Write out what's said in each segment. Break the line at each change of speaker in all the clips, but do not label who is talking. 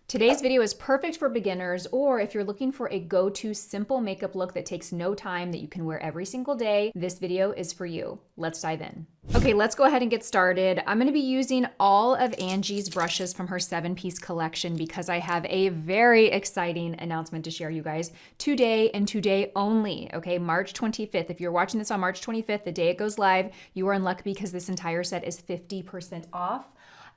Today's video is perfect for beginners, or if you're looking for a go-to simple makeup look that takes no time that you can wear every single day, this video is for you. Let's dive in. Okay, let's go ahead and get started. I'm gonna be using all of Angie's brushes from her 7-piece collection because I have a very exciting announcement to share, you guys, today and today only, okay? March 25th. If you're watching this on March 25th, the day it goes live, you are in luck because this entire set is 50% off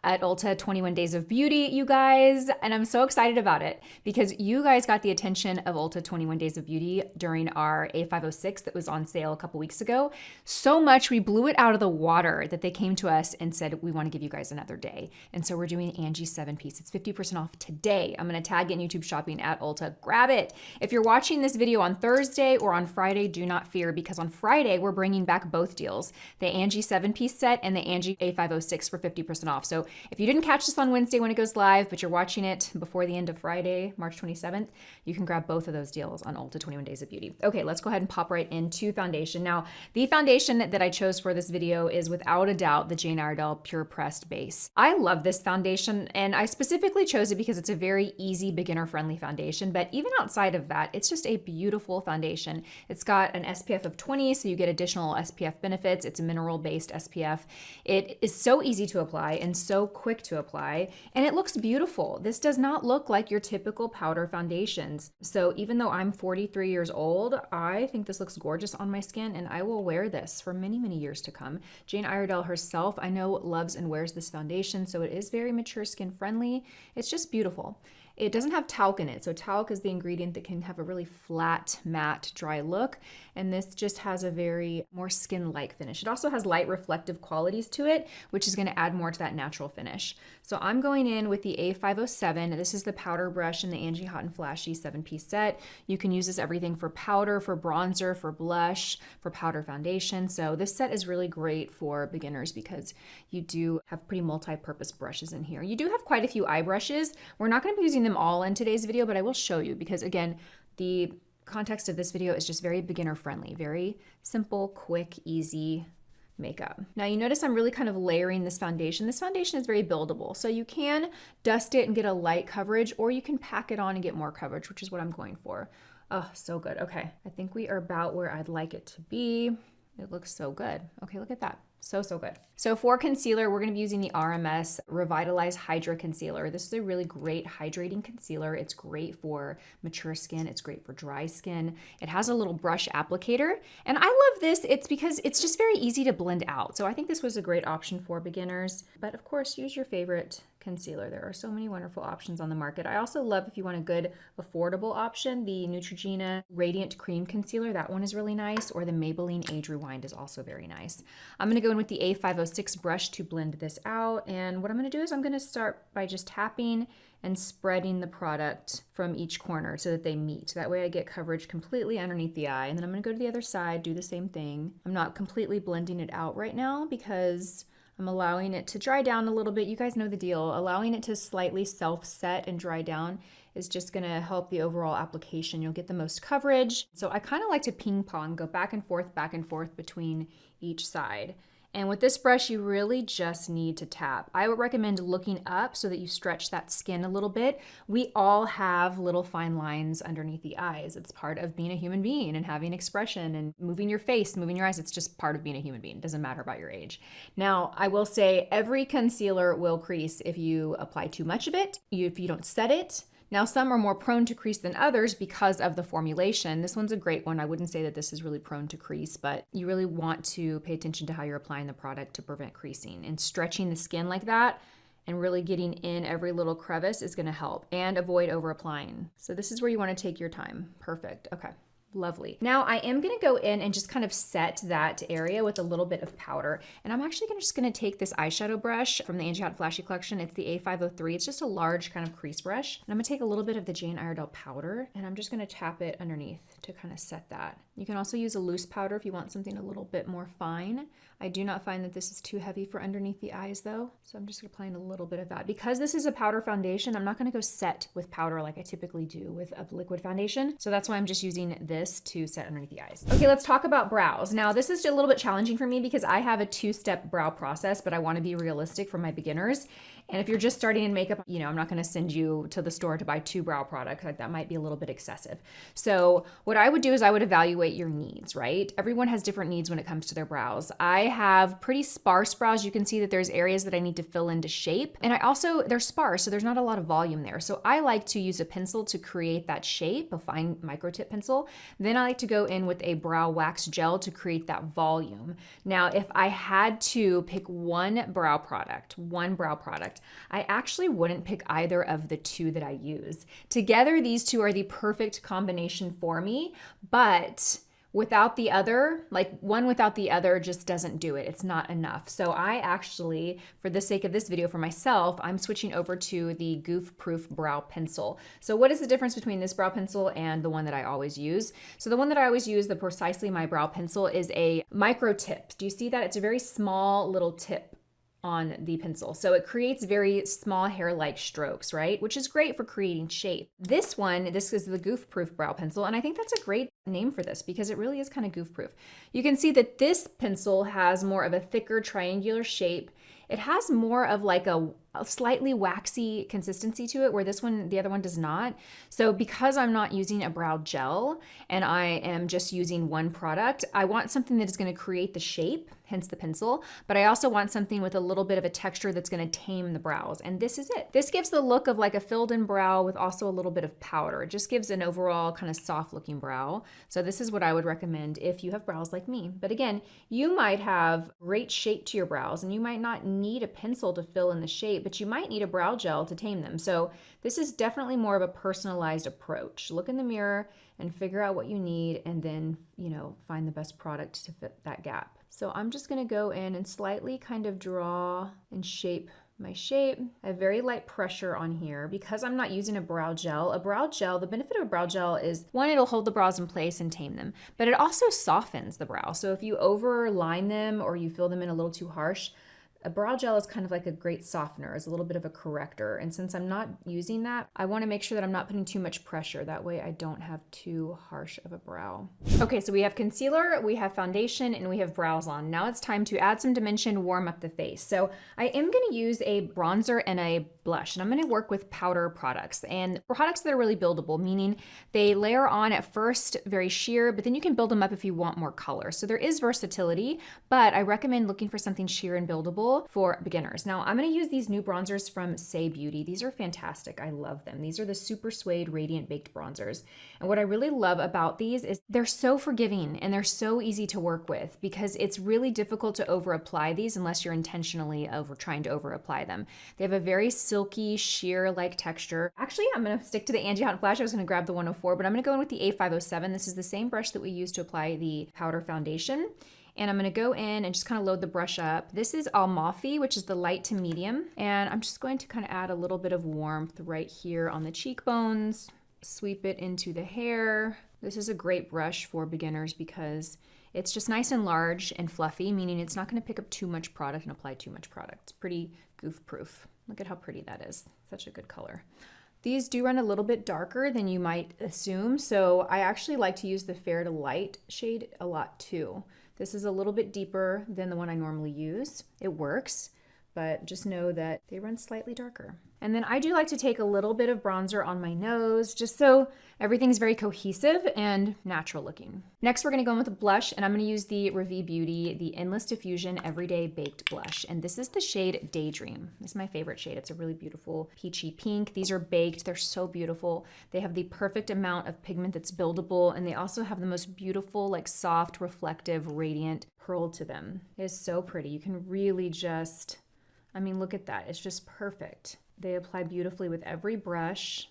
at ULTA 21 Days of Beauty, you guys. And I'm so excited about it because you guys got the attention of ULTA 21 Days of Beauty during our A506 that was on sale a couple weeks ago. So much we blew it out of the water that they came to us and said, we want to give you guys another day. And so we're doing Angie's 7-piece. It's 50% off today. I'm going to tag in YouTube shopping at ULTA. Grab it. If you're watching this video on Thursday or on Friday, do not fear because on Friday, we're bringing back both deals, the Angie 7-piece set and the Angie A506 for 50% off. So if you didn't catch this on Wednesday when it goes live, but you're watching it before the end of Friday, March 27th, you can grab both of those deals on ULTA 21 Days of Beauty. Okay, let's go ahead and pop right into foundation. Now, the foundation that I chose for this video is without a doubt the Jane Iredale Pure Pressed Base. I love this foundation, and I specifically chose it because it's a very easy, beginner-friendly foundation, but even outside of that, it's just a beautiful foundation. It's got an SPF of 20, so you get additional SPF benefits. It's a mineral-based SPF. It is so easy to apply and so quick to apply, and it looks beautiful. This does not look like your typical powder foundations. So even though I'm 43 years old, I think this looks gorgeous on my skin, and I will wear this for many, many years to come. Jane Iredale herself, I know, loves and wears this foundation, so it is very mature skin friendly. It's just beautiful. It doesn't have talc in it. So talc is the ingredient that can have a really flat, matte, dry look. And this just has a very more skin-like finish. It also has light reflective qualities to it, which is going to add more to that natural finish. So I'm going in with the A507. This is the powder brush in the Angie Hot and Flashy 7-piece set. You can use this everything for powder, for bronzer, for blush, for powder foundation. So this set is really great for beginners because you do have pretty multi-purpose brushes in here. You do have quite a few eye brushes. We're not going to be using them all in today's video, but I will show you because again, the context of this video is just very beginner friendly, very simple, quick, easy makeup. Now you notice I'm really kind of layering this foundation. This foundation is very buildable. So you can dust it and get a light coverage, or you can pack it on and get more coverage, which is what I'm going for. Oh, so good. Okay. I think we are about where I'd like it to be. It looks so good. Okay, look at that. So good. So for concealer, we're going to be using the RMS Revitalize Hydra Concealer. This is a really great hydrating concealer. It's great for mature skin. It's great for dry skin. It has a little brush applicator. And I love this. It's because it's just very easy to blend out. So I think this was a great option for beginners. But of course, use your favorite concealer. There are so many wonderful options on the market. I also love, if you want a good affordable option, the Neutrogena Radiant Cream Concealer. That one is really nice. Or the Maybelline Age Rewind is also very nice. I'm going to go in with the A506 brush to blend this out. And what I'm going to do is I'm going to start by just tapping and spreading the product from each corner so that they meet. That way I get coverage completely underneath the eye. And then I'm going to go to the other side, do the same thing. I'm not completely blending it out right now because I'm allowing it to dry down a little bit. You guys know the deal. Allowing it to slightly self-set and dry down is just going to help the overall application. You'll get the most coverage. So I kind of like to ping pong, go back and forth between each side. And with this brush, you really just need to tap. I would recommend looking up so that you stretch that skin a little bit. We all have little fine lines underneath the eyes. It's part of being a human being and having expression and moving your face, moving your eyes. It's just part of being a human being. It doesn't matter about your age. Now, I will say every concealer will crease if you apply too much of it, if you don't set it. Now, some are more prone to crease than others because of the formulation. This one's a great one. I wouldn't say that this is really prone to crease, but you really want to pay attention to how you're applying the product to prevent creasing. And stretching the skin like that and really getting in every little crevice is going to help, and avoid over applying. So this is where you want to take your time. Perfect. Okay. Lovely. Now I am going to go in and just kind of set that area with a little bit of powder. And I'm actually just going to take this eyeshadow brush from the Angie Hot Flashy collection. It's the A503. It's just a large kind of crease brush. And I'm going to take a little bit of the Jane Iredale powder, and I'm just going to tap it underneath to kind of set that. You can also use a loose powder if you want something a little bit more fine. I do not find that this is too heavy for underneath the eyes though. So I'm just applying a little bit of that. Because this is a powder foundation, I'm not going to go set with powder like I typically do with a liquid foundation. So that's why I'm just using this to set underneath the eyes. Okay, let's talk about brows. Now this is a little bit challenging for me because I have a 2-step brow process, but I want to be realistic for my beginners. And if you're just starting in makeup, you know, I'm not going to send you to the store to buy 2 brow products. Like, that might be a little bit excessive. So what I would do is I would evaluate your needs, right? Everyone has different needs when it comes to their brows. I have pretty sparse brows. You can see that there's areas that I need to fill into shape. And they're sparse, so there's not a lot of volume there. So I like to use a pencil to create that shape, a fine micro tip pencil. Then I like to go in with a brow wax gel to create that volume. Now, if I had to pick one brow product, I actually wouldn't pick either of the 2 that I use. Together, these 2 are the perfect combination for me, but without the other, like one without the other just doesn't do it. It's not enough. So I actually, for the sake of this video for myself, I'm switching over to the Goof Proof Brow Pencil. So what is the difference between this brow pencil and the one that I always use? So the one that I always use, the Precisely My Brow Pencil, is a micro tip. Do you see that? It's a very small little tip on the pencil. So it creates very small hair-like strokes, right? Which is great for creating shape. This is the Goof Proof Brow Pencil, and I think that's a great name for this because it really is kind of goof proof. You can see that this pencil has more of a thicker triangular shape. It has more of like a slightly waxy consistency to it, where the other one does not. So because I'm not using a brow gel and I am just using one product, I want something that is going to create the shape, hence the pencil, but I also want something with a little bit of a texture that's going to tame the brows. And this is it. This gives the look of like a filled in brow with also a little bit of powder. It just gives an overall kind of soft looking brow. So this is what I would recommend if you have brows like me. But again, you might have great shape to your brows and you might not need a pencil to fill in the shape, but you might need a brow gel to tame them. So this is definitely more of a personalized approach. Look in the mirror and figure out what you need, and then, you know, find the best product to fit that gap. So I'm just gonna go in and slightly kind of draw and shape my shape. I have very light pressure on here because I'm not using a brow gel. The benefit of a brow gel is, one, it'll hold the brows in place and tame them, but it also softens the brow. So if you overline them or you fill them in a little too harsh, a brow gel is kind of like a great softener, is a little bit of a corrector. And since I'm not using that, I want to make sure that I'm not putting too much pressure. That way I don't have too harsh of a brow. Okay, so we have concealer, we have foundation, and we have brows on. Now it's time to add some dimension, warm up the face. So I am going to use a bronzer and a blush, and I'm going to work with powder products and products that are really buildable, meaning they layer on at first very sheer, but then you can build them up if you want more color. So there is versatility, but I recommend looking for something sheer and buildable for beginners. Now I'm going to use these new bronzers from SAIE Beauty. These are fantastic. I love them. These are the SuperSuede Radiant Baked Bronzers. And what I really love about these is they're so forgiving and they're so easy to work with, because it's really difficult to over apply these unless you're intentionally trying to over apply them. They have a very silky, sheer-like texture. Actually, I'm going to stick to the Angie Hot Flashy. I was going to grab the 104, but I'm going to go in with the A507. This is the same brush that we use to apply the powder foundation. And I'm going to go in and just kind of load the brush up. This is Amalfi, which is the light to medium. And I'm just going to kind of add a little bit of warmth right here on the cheekbones, sweep it into the hair. This is a great brush for beginners because it's just nice and large and fluffy, meaning it's not going to pick up too much product and apply too much product. It's pretty goof proof. Look at how pretty that is. Such a good color. These do run a little bit darker than you might assume, so I actually like to use the fair to light shade a lot too. This is a little bit deeper than the one I normally use. It works, but just know that they run slightly darker. And then I do like to take a little bit of bronzer on my nose, just so everything's very cohesive and natural looking. Next, we're gonna go in with a blush, and I'm gonna use the Revitalize Beauty, the Endless Diffusion Everyday Baked Blush. And this is the shade Daydream. This is my favorite shade. It's a really beautiful peachy pink. These are baked, they're so beautiful. They have the perfect amount of pigment that's buildable, and they also have the most beautiful, like soft, reflective, radiant pearl to them. It is so pretty. You can really just, I mean, look at that. It's just perfect. They apply beautifully with every brush,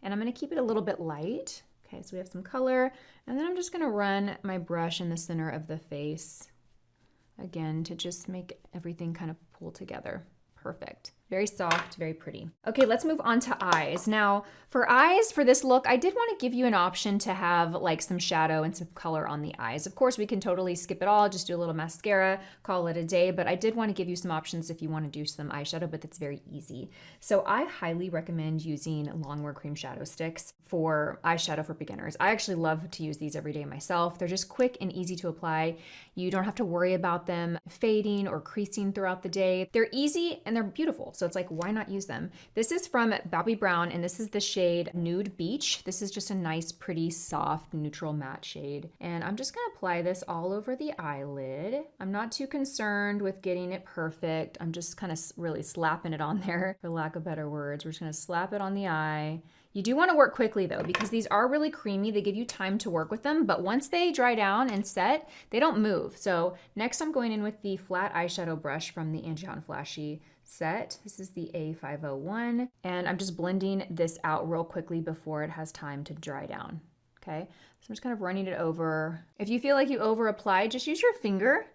and I'm going to keep it a little bit light. Okay, so we have some color, and then I'm just going to run my brush in the center of the face again to just make everything kind of pull together. Perfect. Very soft, very pretty. Okay, let's move on to eyes. Now, for eyes, for this look, I did want to give you an option to have like some shadow and some color on the eyes. Of course, we can totally skip it all, just do a little mascara, call it a day, but I did want to give you some options if you want to do some eyeshadow, but that's very easy. So I highly recommend using Longwear Cream Shadow Sticks for eyeshadow for beginners. I actually love to use these every day myself. They're just quick and easy to apply. You don't have to worry about them fading or creasing throughout the day. They're easy and they're beautiful. So it's like, why not use them? This is from Bobbi Brown, and this is the shade Nude Beach. This is just a nice, pretty, soft, neutral matte shade. And I'm just gonna apply this all over the eyelid. I'm not too concerned with getting it perfect. I'm just kind of really slapping it on there, for lack of better words. We're just gonna slap it on the eye. You do want to work quickly though, because these are really creamy. They give you time to work with them, but once they dry down and set, they don't move. So next I'm going in with the flat eyeshadow brush from the Angie Hot Flashy set. This is the A501, and I'm just blending this out real quickly before it has time to dry down. Okay, so I'm just kind of running it over. If you feel like you over applied, just use your finger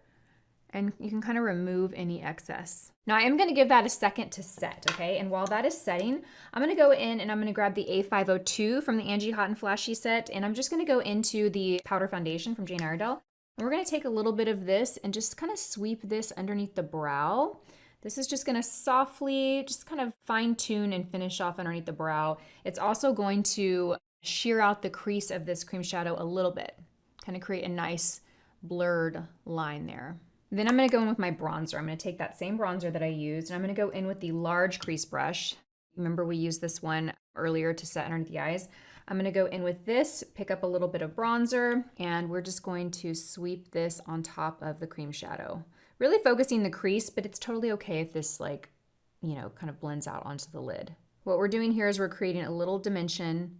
and you can kind of remove any excess. Now I am gonna give that a second to set, okay? And while that is setting, I'm gonna go in and I'm gonna grab the A502 from the Angie Hot and Flashy set, and I'm just gonna go into the powder foundation from Jane Iredale. And we're gonna take a little bit of this and just kind of sweep this underneath the brow. This is just gonna softly, just kind of fine tune and finish off underneath the brow. It's also going to sheer out the crease of this cream shadow a little bit, kind of create a nice blurred line there. Then I'm gonna go in with my bronzer. I'm gonna take that same bronzer that I used, and I'm gonna go in with the large crease brush. Remember we used this one earlier to set underneath the eyes. I'm gonna go in with this, pick up a little bit of bronzer, and we're just going to sweep this on top of the cream shadow. Really focusing the crease, but it's totally okay if this kind of blends out onto the lid. What we're doing here is we're creating a little dimension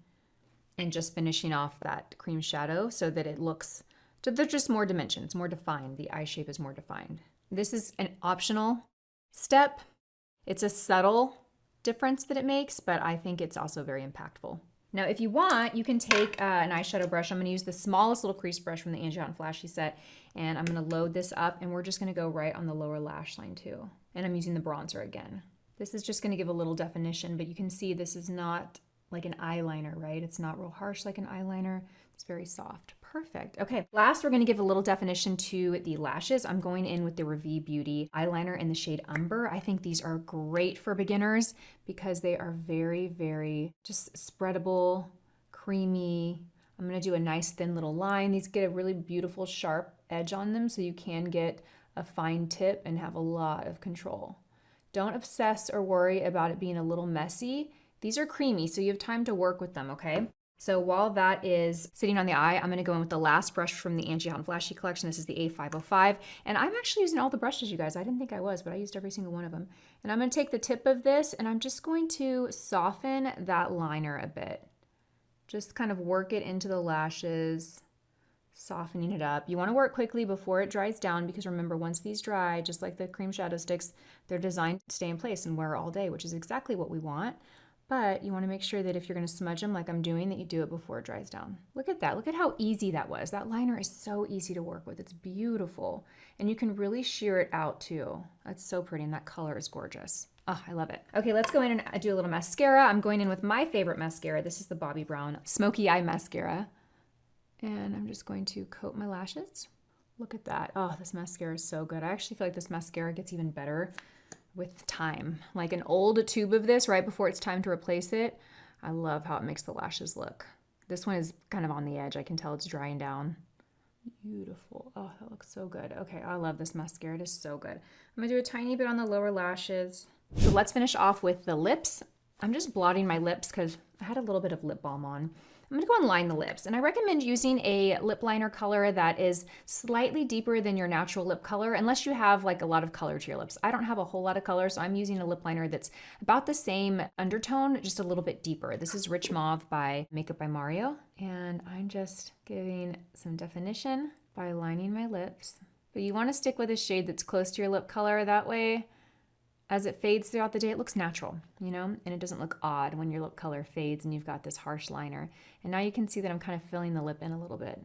and just finishing off that cream shadow so that it looks, so there's just more dimensions, more defined. The eye shape is more defined. This is an optional step. It's a subtle difference that it makes, but I think it's also very impactful. Now, if you want, you can take an eyeshadow brush. I'm gonna use the smallest little crease brush from the Angie Hot and Flashy set, and I'm gonna load this up, and we're just gonna go right on the lower lash line too. And I'm using the bronzer again. This is just gonna give a little definition, but you can see this is not like an eyeliner, right? It's not real harsh like an eyeliner. It's very soft. Perfect. Okay, last we're gonna give a little definition to the lashes. I'm going in with the Revitalize Beauty eyeliner in the shade Umber. I think these are great for beginners because they are very, very just spreadable, creamy. I'm gonna do a nice thin little line. These get a really beautiful sharp edge on them so you can get a fine tip and have a lot of control. Don't obsess or worry about it being a little messy. These are creamy, so you have time to work with them, okay? So while that is sitting on the eye, I'm gonna go in with the last brush from the Angie Hot and Flashy collection. This is the A505. And I'm actually using all the brushes, you guys. I didn't think I was, but I used every single one of them. And I'm gonna take the tip of this and I'm just going to soften that liner a bit. Just kind of work it into the lashes, softening it up. You wanna work quickly before it dries down because remember, once these dry, just like the cream shadow sticks, they're designed to stay in place and wear all day, which is exactly what we want. But you want to make sure that if you're going to smudge them like I'm doing, that you do it before it dries down. Look at that. Look at how easy that was. That liner is so easy to work with. It's beautiful. And you can really sheer it out too. That's so pretty, and that color is gorgeous. Oh, I love it. Okay, let's go in and do a little mascara. I'm going in with my favorite mascara. This is the Bobbi Brown Smoky Eye Mascara. And I'm just going to coat my lashes. Look at that. Oh, this mascara is so good. I actually feel like this mascara gets even better with time. Like an old tube of this right before it's time to replace it. I love how it makes the lashes look. This one is kind of on the edge. I can tell it's drying down. Beautiful. Oh, that looks so good. Okay, I love this mascara. It is so good. I'm gonna do a tiny bit on the lower lashes. So let's finish off with the lips. I'm just blotting my lips because I had a little bit of lip balm on. I'm gonna go and line the lips, and I recommend using a lip liner color that is slightly deeper than your natural lip color, unless you have like a lot of color to your lips. I don't have a whole lot of color, so I'm using a lip liner that's about the same undertone, just a little bit deeper. This is Rich Mauve by Makeup by Mario, and I'm just giving some definition by lining my lips. But you wanna stick with a shade that's close to your lip color, that way as it fades throughout the day, it looks natural, you know, and it doesn't look odd when your lip color fades and you've got this harsh liner. And now you can see that I'm kind of filling the lip in a little bit.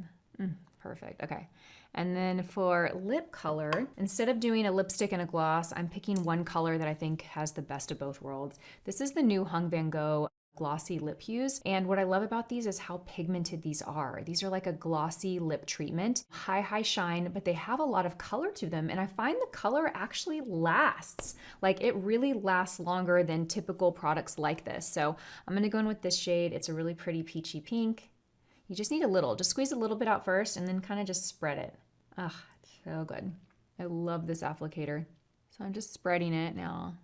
Perfect, okay. And then for lip color, instead of doing a lipstick and a gloss, I'm picking one color that I think has the best of both worlds. This is the new Hung Van Gogh glossy lip hues. And what I love about these is how pigmented these are. These are like a glossy lip treatment, high shine, but they have a lot of color to them. And I find the color actually lasts. Like it really lasts longer than typical products like this. So I'm gonna go in with this shade. It's a really pretty peachy pink. You just need a little, just squeeze a little bit out first and then kind of just spread it. Ah, so good. I love this applicator. So I'm just spreading it now.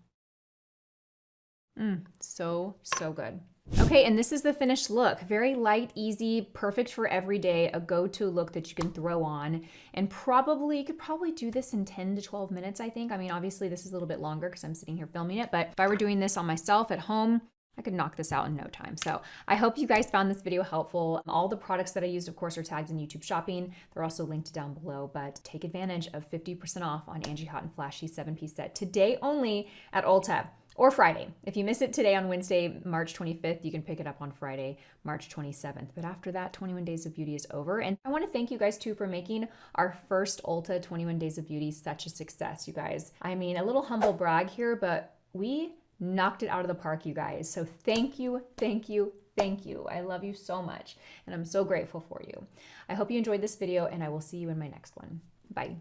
So good. Okay, and this is the finished look. Very light, easy, perfect for every day, a go-to look that you can throw on. And you could probably do this in 10 to 12 minutes, I think. I mean, obviously this is a little bit longer because I'm sitting here filming it, but if I were doing this on myself at home, I could knock this out in no time. So I hope you guys found this video helpful. All the products that I used, of course, are tagged in YouTube Shopping. They're also linked down below, but take advantage of 50% off on Angie Hot and Flashy 7-piece set today only at ULTA. Or Friday. If you miss it today on Wednesday, March 25th, you can pick it up on Friday, March 27th. But after that, 21 Days of Beauty is over. And I want to thank you guys too for making our first Ulta 21 Days of Beauty such a success, you guys. I mean, a little humble brag here, but we knocked it out of the park, you guys. So thank you, thank you, thank you. I love you so much, and I'm so grateful for you. I hope you enjoyed this video, and I will see you in my next one. Bye.